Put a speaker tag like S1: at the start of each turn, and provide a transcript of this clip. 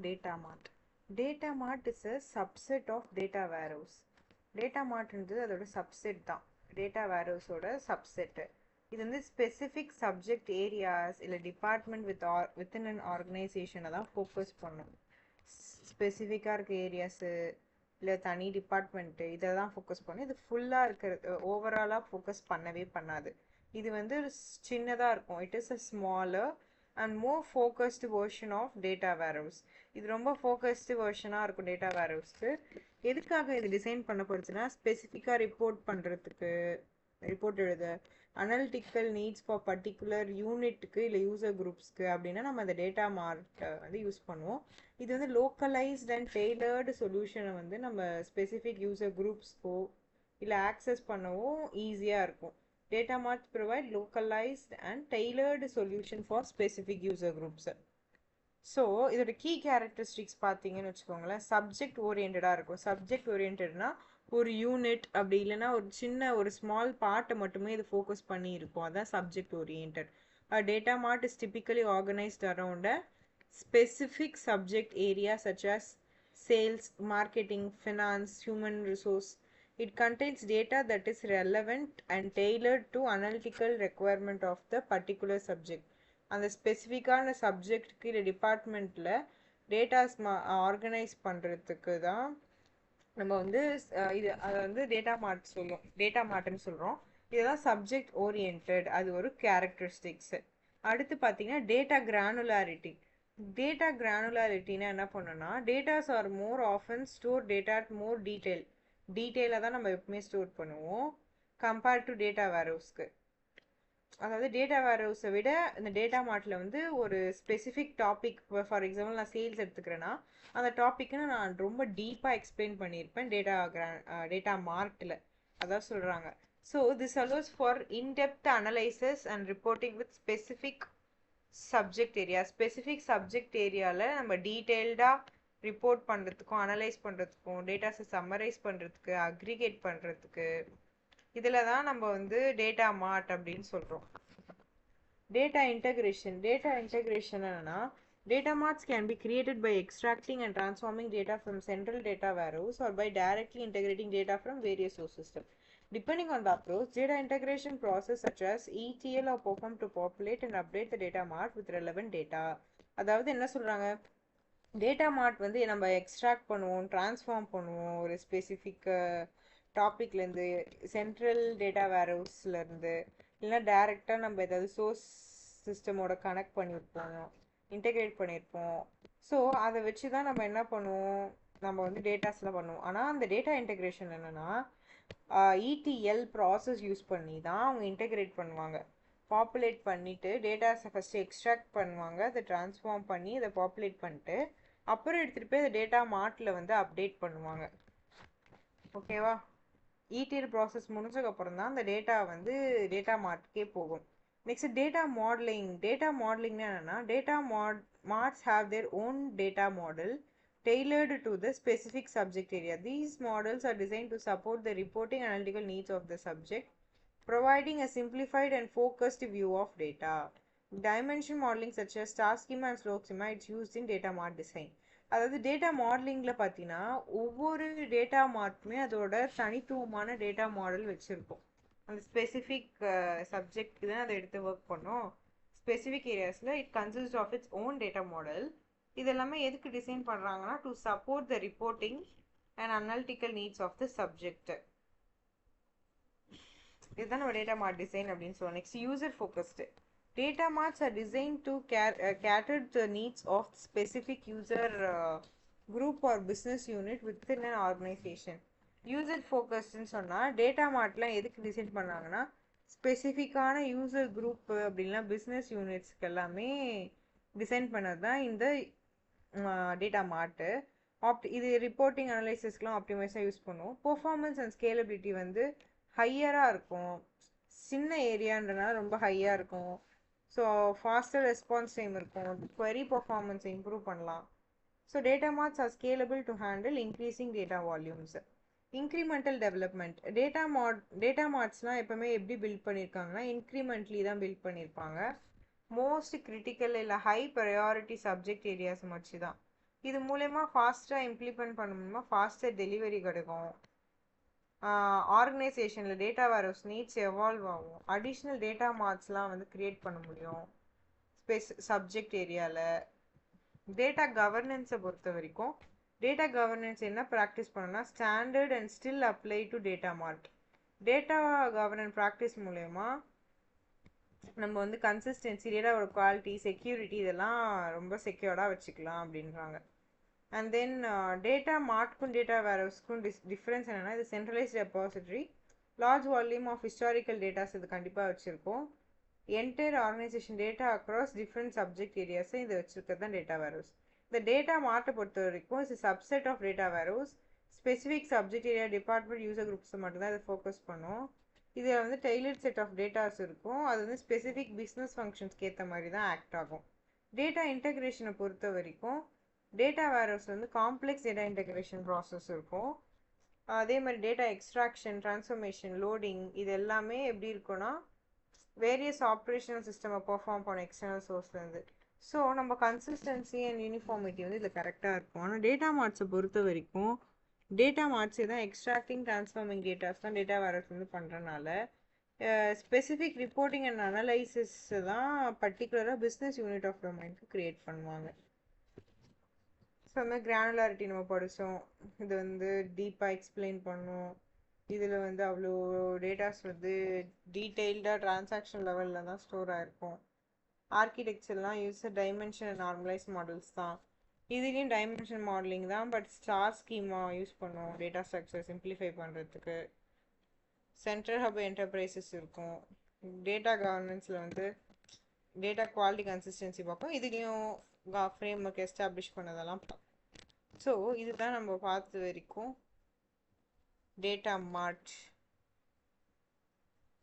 S1: data mart. Data mart is a subset of data warehouse. Data mart is அதோட subset தான். Data warehouse ஓட subset. இது வந்து specific subject areas இல்ல department within an organization தான் focus பண்ணும். ஸ்பெசிஃபிக்காக இருக்க ஏரியாஸு இல்லை தனி டிபார்ட்மெண்ட்டு இதை தான் ஃபோக்கஸ் பண்ணும். இது ஃபுல்லாக இருக்கிறது ஓவராலாக ஃபோக்கஸ் பண்ணவே பண்ணாது. இது வந்து சின்னதாக இருக்கும். It is a smaller and more focused version of data warehouse. இது ரொம்ப ஃபோக்கஸ்டு வெர்ஷனாக இருக்கும் டேட்டா வேர்ஹவுஸ்க்கு. எதுக்காக இது டிசைன் பண்ணப்படுச்சுன்னா ஸ்பெசிஃபிக்காக ரிப்போர்ட் எழுத அனலிட்டிக்கல் நீட்ஸ் ஃபார் பர்டிகுலர் யூனிட்டுக்கு இல்லை யூசர் குரூப்ஸ்க்கு அப்படின்னா நம்ம அந்த டேட்டா மார்ட்டை வந்து யூஸ் பண்ணுவோம். இது வந்து லோக்கலைஸ்ட் அண்ட் டெய்லர்டு சொல்யூஷனை வந்து நம்ம ஸ்பெசிஃபிக் யூசர் குரூப்ஸ்க்கோ இல்லை ஆக்சஸ் பண்ணவும் ஈஸியாக இருக்கும். Data mart provide localised and tailored solution for specific user groups. So இதோட கீ கேரக்டரிஸ்டிக்ஸ் பார்த்தீங்கன்னு வச்சுக்கோங்களேன், சப்ஜெக்ட் ஓரியன்டாக இருக்கும். சப்ஜெக்ட் ஓரியன்டா ஒரு யூனிட் அப்படி இல்லைன்னா ஒரு ஸ்மால் பார்ட்டை மட்டுமே இது ஃபோக்கஸ் பண்ணி இருக்கும். அதான் subject orient. Data mart is typically organised around a specific subject area such as sales, marketing, finance, human resource. It contains data that is relevant and tailored to analytical requirement of the particular subject. அந்த ஸ்பெசிஃபிக்கான சப்ஜெக்டுக்கு இல்லை டிபார்ட்மெண்ட்டில் datas organise பண்ணுறதுக்கு தான் நம்ம வந்து அதை வந்து data மார்ட்னு சொல்கிறோம். இதுதான் சப்ஜெக்ட் ஓரியன்ட். அது ஒரு கேரக்டரிஸ்டிக்ஸு. அடுத்து பார்த்தீங்கன்னா டேட்டா கிரானுலாரிட்டி. டேட்டா கிரானுலாரிட்டினா என்ன பண்ணோன்னா, datas are more often store data at more டீட்டெயிலாக தான் நம்ம எப்பவுமே ஸ்டோர் பண்ணுவோம் கம்பேர்ட் டு டேட்டா வேர்ஹவுஸ்க்கு. அதாவது டேட்டா வேர்ஹவுஸை விட இந்த டேட்டா மார்ட்டில் வந்து ஒரு ஸ்பெசிஃபிக் டாபிக், ஃபார் எக்ஸாம்பிள் நான் சேல்ஸ் எடுத்துக்கிறேன்னா அந்த டாப்பிக்குன்னு நான் ரொம்ப டீப்பாக எக்ஸ்பிளைன் பண்ணியிருப்பேன் டேட்டா மார்ட்டில். அதான் சொல்கிறாங்க. So this allows for in-depth analysis and reporting with specific subject area. Specific subject ஏரியாவில் நம்ம டீட்டெயில்டாக ரிப்போர்ட் பண்ணுறதுக்கும் அனலைஸ் பண்ணுறதுக்கும் டேட்டாஸை சம்மரைஸ் பண்ணுறதுக்கு அக்ரிகேட் பண்ணுறதுக்கு இதில் தான் நம்ம வந்து டேட்டா மார்ட் அப்படின்னு சொல்கிறோம். டேட்டா இன்டகிரேஷன் என்னன்னா, data marts can be created by extracting and transforming data from central data warehouse or by directly integrating data from various source systems. Depending on the approach, data integration process such as ETL are performed to populate and update the data mart with relevant data. அதாவது என்ன சொல்கிறாங்க, data மார்ட் வந்து நம்ம extract பண்ணுவோம், transform பண்ணுவோம் ஒரு specific டாப்பிக்லேருந்து, central data வேர்ஹவுஸ்லேருந்து, இல்லைனா டேரெக்டாக நம்ம ஏதாவது சோர்ஸ் சிஸ்டமோட கனெக்ட் பண்ணியிருப்போம், இன்டெகிரேட் பண்ணியிருப்போம். ஸோ அதை வச்சு தான் நம்ம என்ன பண்ணுவோம், நம்ம வந்து டேட்டாஸ்லாம் பண்ணுவோம். ஆனால் அந்த டேட்டா இன்டெகிரேஷன் என்னென்னா ETL ப்ராசஸ் யூஸ் பண்ணி தான் அவங்க இன்டெகிரேட் பண்ணுவாங்க. பாப்புலேட் பண்ணிவிட்டு டேட்டாஸை ஃபஸ்ட்டு எக்ஸ்ட்ராக்ட் பண்ணுவாங்க, அதை ட்ரான்ஸ்ஃபார்ம் பண்ணி அதை பாப்புலேட் பண்ணிட்டு அப்புறம் எடுத்துகிட்டு போய் அதை டேட்டா மார்ட்டில் வந்து அப்டேட் பண்ணுவாங்க. ஓகேவா? ETL ப்ராசஸ் முடிஞ்சதுக்கப்புறம் தான் அந்த டேட்டா வந்து டேட்டா மார்ட்டுக்கே போகும். நெக்ஸ்ட் டேட்டா மாடலிங்னா என்னென்னா, data marts have their own data model tailored to the specific subject area. These models are designed to support the reporting analytical needs of the subject, providing a simplified and focused view of data. Dimension modeling such as star schema and slope schema is used in data mart design. அதாவது data மாடலிங்கில் பார்த்தீங்கன்னா ஒவ்வொரு data மார்ட்டுமே அதோட தனித்துவமான data model வச்சுருக்கோம். அந்த specific சப்ஜெக்ட்க்கு தான் அதை எடுத்து ஒர்க் பண்ணோம். ஸ்பெசிஃபிக் ஏரியாஸில் it consist of its own data model. இது எல்லாமே எதுக்கு டிசைன் பண்ணுறாங்கன்னா, to support the reporting and analytical needs of the subject. இதுதான் நம்ம டேட்டா மார்ட் டிசைன் அப்படின்னு சொல்லுவோம். Next user focused. Data marts are designed to cater to the needs of specific user group or business unit within an organization. User focused சொன்னால் data மார்ட்லாம் எதுக்கு design பண்ணாங்கன்னா, ஸ்பெசிஃபிக்கான user group அப்படின்னா business யூனிட்ஸ்க்கு எல்லாமே டிசைன் பண்ணது தான் இந்த டேட்டா மார்ட்டு. இது ரிப்போர்ட்டிங் அனலைசிஸ்க்கெலாம் ஆப்டிமைஸாக யூஸ் பண்ணுவோம். பெர்ஃபார்மன்ஸ் அண்ட் ஸ்கேலபிலிட்டி வந்து ஹையராக இருக்கும். சின்ன ஏரியான்றனால ரொம்ப ஹையாக இருக்கும். ஸோ ஃபாஸ்டர் ரெஸ்பான்ஸ் டைம் இருக்கும். query பர்ஃபார்மன்ஸை இம்ப்ரூவ் பண்ணலாம். So data marts are scalable to handle increasing data volumes. Incremental development. Data மார்ட்ஸ்லாம் எப்போவுமே எப்படி பில்ட் பண்ணியிருக்காங்கன்னா இன்க்ரிமெண்ட்லி தான் பில்ட் பண்ணியிருப்பாங்க. மோஸ்ட் கிரிட்டிக்கல் இல்லை ஹை ப்ரையாரிட்டி சப்ஜெக்ட் ஏரியாஸ் வச்சு தான். இது மூலயமா ஃபாஸ்ட்டாக இம்ப்ளிமெண்ட் பண்ணணுமா, ஃபாஸ்டர் டெலிவரி கிடைக்கும். ஆர்கனைசேஷனில் டேட்டா வேர்ஹவுஸ் நீட்ஸ் எவால்வ் ஆகும். அடிஷ்னல் டேட்டா மார்ட்ஸ்லாம் வந்து க்ரியேட் பண்ண முடியும் சப்ஜெக்ட் ஏரியாவில். டேட்டா கவர்னன்ஸை பொறுத்த வரைக்கும் டேட்டா கவர்னன்ஸ் என்ன ப்ராக்டிஸ் பண்ணணும்னா, standard and still apply to data mart. Data governance practice மூலயமா நம்ம வந்து கன்சிஸ்டன்சி, டேட்டாவோட குவாலிட்டி, செக்யூரிட்டி இதெல்லாம் ரொம்ப செக்யூர்டாக வச்சுக்கலாம் அப்படின்றாங்க. அண்ட் தென் டேட்டா மார்ட்க்கும் டேட்டா வேர்ஹவுஸ்க்கும் டிஃப்ரென்ஸ் என்னென்னா, இது centralised repository, large volume of historical datas இது கண்டிப்பாக வச்சுருக்கோம். Entire organisation data across different subject ஏரியாஸை இதை வச்சுருக்கிறது தான் டேட்டா வேர்ஹவுஸ். இந்த டேட்டா மார்ட்டை பொறுத்த வரைக்கும் it's subset of data warehouse. Specific subject area, department, user குரூப்ஸை மட்டும்தான் இதை ஃபோக்கஸ் பண்ணும். இதில் வந்து டெய்லர்ட் செட் ஆஃப் டேட்டாஸ் இருக்கும். அது வந்து ஸ்பெசிஃபிக் பிஸ்னஸ் ஃபங்க்ஷன்ஸ்க்கு ஏற்ற மாதிரி தான் ஆக்ட் ஆகும். டேட்டா இன்டெகிரேஷனை பொறுத்த வரைக்கும் டேட்டா வேர்ஹவுஸ் வந்து காம்ப்ளெக்ஸ் டேட்டா இன்டெகிரேஷன் ப்ராசஸ் இருக்கும். அதே மாதிரி டேட்டா எக்ஸ்ட்ராக்ஷன், ட்ரான்ஸ்ஃபர்மேஷன், லோடிங் இது எல்லாமே எப்படி இருக்குன்னா வேரியஸ் ஆப்ரேஷனல் சிஸ்டமை பெர்ஃபார்ம் பண்ண எக்ஸ்டர்னல் சோர்ஸ்லேருந்து. ஸோ நம்ம கன்சிஸ்டன்சி அண்ட் யூனிஃபார்மிட்டி வந்து இதில் கரெக்டாக இருக்கும். ஆனால் டேட்டா மார்ட்ஸை பொறுத்த வரைக்கும் டேட்டா மார்ட்ஸ் தான் எக்ஸ்ட்ராக்டிங், ட்ரான்ஸ்ஃபார்மிங் டேட்டாஸ் தான் டேட்டா வேர்ஹவுஸ் வந்து பண்ணுறனால ஸ்பெசிஃபிக் ரிப்போர்ட்டிங் அண்ட் அனலைசிஸ் தான் பர்டிகுலராக பிஸ்னஸ் யூனிட் ஆஃப் டொமைனுக்கு க்ரியேட் பண்ணுவாங்க. ஸோ அந்த மாதிரி கிரானுலாரிட்டி நம்ம படித்தோம். இது வந்து டீப்பாக எக்ஸ்பிளைன் பண்ணோம். இதில் வந்து அவ்வளோ டேட்டாஸ் வந்து டீட்டெயில்டாக டிரான்சாக்ஷன் லெவலில் தான் ஸ்டோர் ஆகிருக்கும். ஆர்கிடெக்சர்லாம் user dimension and normalise models தான். இதுலேயும் டைமென்ஷன் மாடலிங் தான், பட் ஸ்டார் ஸ்கீமா யூஸ் பண்ணுவோம் டேட்டா ஸ்ட்ரக்சர் சிம்பிளிஃபை பண்ணுறதுக்கு. சென்ட்ரல் ஹப் என்டர்பிரைசஸ் இருக்கும். டேட்டா கவர்னன்ஸில் வந்து டேட்டா குவாலிட்டி, கன்சிஸ்டன்சி பார்ப்போம். இதுலேயும் ஃப்ரேம் ஒர்க் எஸ்டாப்ளிஷ் பண்ணதெல்லாம் பார்ப்போம். ஸோ இதுதான் நம்ம பார்த்த வரைக்கும் டேட்டா மார்ட்.